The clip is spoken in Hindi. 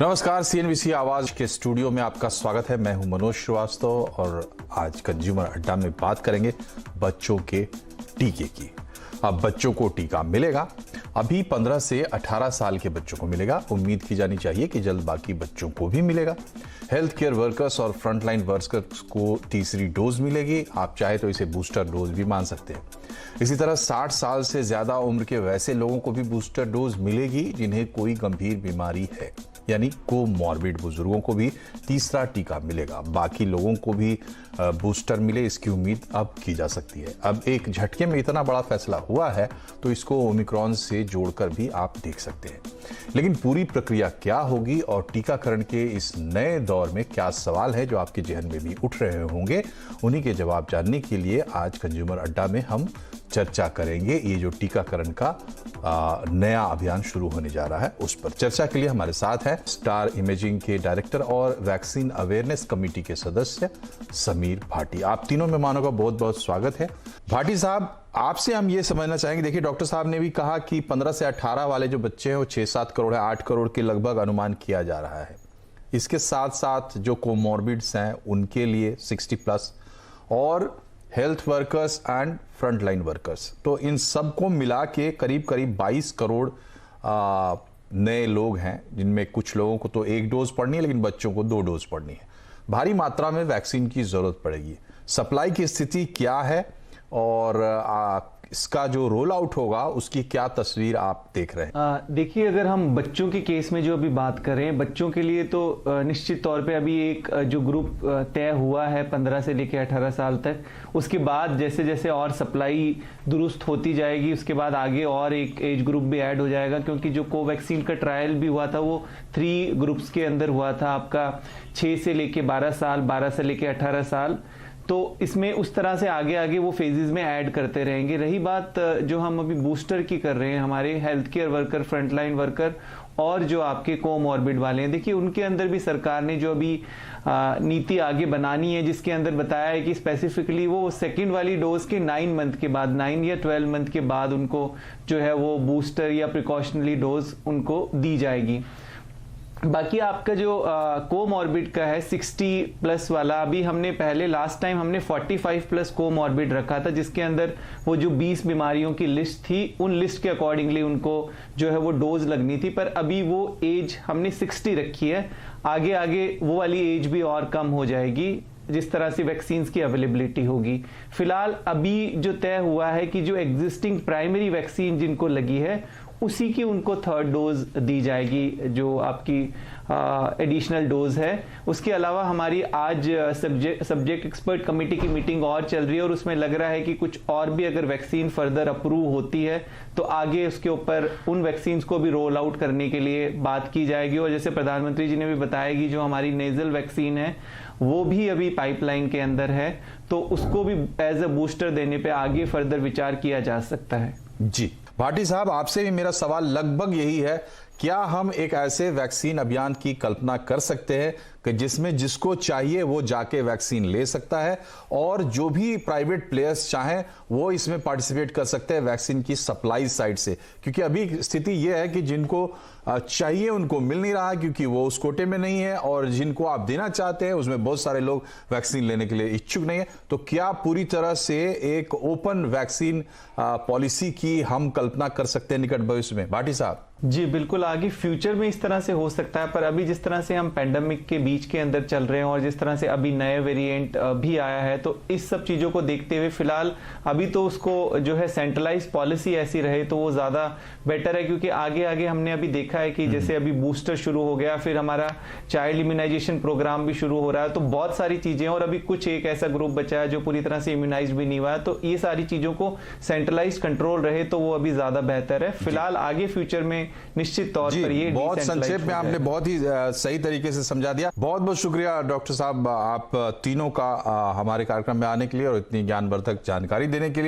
नमस्कार, सीएनबीसी आवाज के स्टूडियो में आपका स्वागत है। मैं हूं मनोज श्रीवास्तव और आज कंज्यूमर अड्डा में बात करेंगे बच्चों के टीके की। अब बच्चों को टीका मिलेगा। अभी 15 से 18 साल के बच्चों को मिलेगा। उम्मीद की जानी चाहिए कि जल्द बाकी बच्चों को भी मिलेगा। हेल्थ केयर वर्कर्स और फ्रंटलाइन वर्कर्स को तीसरी डोज मिलेगी। आप चाहे तो इसे बूस्टर डोज भी मान सकते हैं। इसी तरह 60 साल से ज्यादा उम्र के वैसे लोगों को भी बूस्टर डोज मिलेगी जिन्हें कोई गंभीर बीमारी है, यानी कोमॉर्बिड बुजुर्गों को भी तीसरा टीका मिलेगा। बाकी लोगों को भी बूस्टर मिले, इसकी उम्मीद अब की जा सकती है। अब एक झटके में इतना बड़ा फैसला हुआ है तो इसको ओमिक्रॉन से जोड़कर भी आप देख सकते हैं। लेकिन पूरी प्रक्रिया क्या होगी और टीकाकरण के इस नए दौर में क्या सवाल है जो आपके जहन में भी उठ रहे होंगे, उन्हीं के जवाब जानने के लिए आज कंज्यूमर अड्डा में हम चर्चा करेंगे। ये जो टीकाकरण का नया अभियान शुरू होने जा रहा है उस पर चर्चा के लिए हमारे साथ है स्टार इमेजिंग के डायरेक्टर और वैक्सीन अवेयरनेस कमेटी के सदस्य समीर भाटी। आप तीनों मेहमानों का बहुत बहुत स्वागत है। भाटी साहब, आपसे हम ये समझना चाहेंगे, देखिए डॉक्टर साहब ने भी कहा कि 15 से 18 वाले जो बच्चे हैं वो 6-7 करोड़ है, 8 करोड़ के लगभग अनुमान किया जा रहा है। इसके साथ साथ जो कोमॉर्बिड्स हैं उनके लिए 60+ और health workers and frontline workers, तो इन सबको मिला के करीब 22 करोड़ नए लोग हैं, जिनमें कुछ लोगों को तो 1 डोज पड़नी है लेकिन बच्चों को 2 डोज पड़नी है। भारी मात्रा में वैक्सीन की जरूरत पड़ेगी। सप्लाई की स्थिति क्या है और इसका जो रोल आउट होगा उसकी क्या तस्वीर आप देख रहे हैं? देखिए, अगर हम बच्चों के केस में जो अभी बात करें, बच्चों के लिए तो निश्चित तौर पे अभी एक जो ग्रुप तय हुआ है 15 से लेकर 18 साल तक। उसके बाद जैसे जैसे और सप्लाई दुरुस्त होती जाएगी उसके बाद आगे और एक एज ग्रुप भी ऐड हो जाएगा, क्योंकि जो कोवैक्सीन का ट्रायल भी हुआ था वो 3 ग्रुप्स के अंदर हुआ था, आपका 6 से लेकर 12 साल, 12 से लेकर 18 साल। तो इसमें उस तरह से आगे आगे वो फेजेस में ऐड करते रहेंगे। रही बात जो हम अभी बूस्टर की कर रहे हैं, हमारे health care worker, frontline worker और जो आपके कोमॉर्बिड वाले हैं, देखिए उनके अंदर भी सरकार ने जो अभी नीति आगे बनानी है, जिसके अंदर बताया है कि स्पेसिफिकली वो सेकंड वाली डोज के 9 मंथ के बाद, 9 या 12 मंथ के बाद उनको जो है वो बूस्टर या प्रिकॉशनरी डोज उनको दी जाएगी। बाकी आपका जो कोमॉर्बिड का है 60+ वाला, अभी हमने पहले लास्ट टाइम हमने 45+ कोमॉर्बिड रखा था, जिसके अंदर वो जो 20 बीमारियों की लिस्ट थी उन लिस्ट के अकॉर्डिंगली उनको जो है वो डोज लगनी थी, पर अभी वो एज हमने 60 रखी है। आगे आगे वो वाली एज भी और कम हो जाएगी जिस तरह से वैक्सीन की अवेलेबिलिटी होगी। फिलहाल अभी जो तय हुआ है कि जो एग्जिस्टिंग प्राइमरी वैक्सीन जिनको लगी है उसी की उनको 3rd डोज दी जाएगी, जो आपकी एडिशनल डोज है। उसके अलावा हमारी आज सब्जेक्ट एक्सपर्ट कमेटी की मीटिंग और चल रही है और उसमें लग रहा है कि कुछ और भी अगर वैक्सीन फर्दर अप्रूव होती है तो आगे उसके ऊपर उन वैक्सीन को भी रोल आउट करने के लिए बात की जाएगी। और जैसे प्रधानमंत्री जी ने भी बताया कि जो हमारी नेजल वैक्सीन है वो भी अभी पाइपलाइन के अंदर है, तो उसको भी एज अ बूस्टर देने पे आगे फर्दर विचार किया जा सकता है। जी भाटी साहब, आपसे भी मेरा सवाल लगभग यही है, क्या हम एक ऐसे वैक्सीन अभियान की कल्पना कर सकते हैं कि जिसमें जिसको चाहिए वो जाके वैक्सीन ले सकता है और जो भी प्राइवेट प्लेयर्स चाहें वो इसमें पार्टिसिपेट कर सकते हैं वैक्सीन की सप्लाई साइड से? क्योंकि अभी स्थिति ये है कि जिनको चाहिए उनको मिल नहीं रहा क्योंकि वो उस कोटे में नहीं है, और जिनको आप देना चाहते हैं उसमें बहुत सारे लोग वैक्सीन लेने के लिए इच्छुक नहीं है। तो क्या पूरी तरह से एक ओपन वैक्सीन पॉलिसी की हम कल्पना कर सकते हैं निकट भविष्य में? भाटी साहब जी बिल्कुल, आगे फ्यूचर में इस तरह से हो सकता है, पर अभी जिस तरह से हम पैंडेमिक के बीच के अंदर चल रहे हैं और जिस तरह से अभी नए वेरिएंट भी आया है, तो इस सब चीजों को देखते हुए फिलहाल अभी तो उसको जो है सेंट्रलाइज पॉलिसी ऐसी रहे तो वो ज्यादा बेटर है। क्योंकि आगे आगे हमने अभी देखा है कि जैसे अभी बूस्टर शुरू हो गया, फिर हमारा चाइल्ड इम्यूनाइजेशन प्रोग्राम भी शुरू हो रहा है, तो बहुत सारी चीजें, और अभी कुछ एक ऐसा ग्रुप बचा है जो पूरी तरह से इम्यूनाइज भी नहीं हुआ है, तो ये सारी चीजों को सेंट्रलाइज कंट्रोल रहे तो वो अभी ज्यादा बेहतर है। फिलहाल आगे फ्यूचर में निश्चित तौर पर ये बहुत संक्षेप में आपने बहुत ही सही तरीके से समझा दिया। बहुत बहुत शुक्रिया डॉक्टर साहब, आप तीनों का हमारे कार्यक्रम में आने के लिए और इतनी ज्ञानवर्धक जानकारी देने के लिए।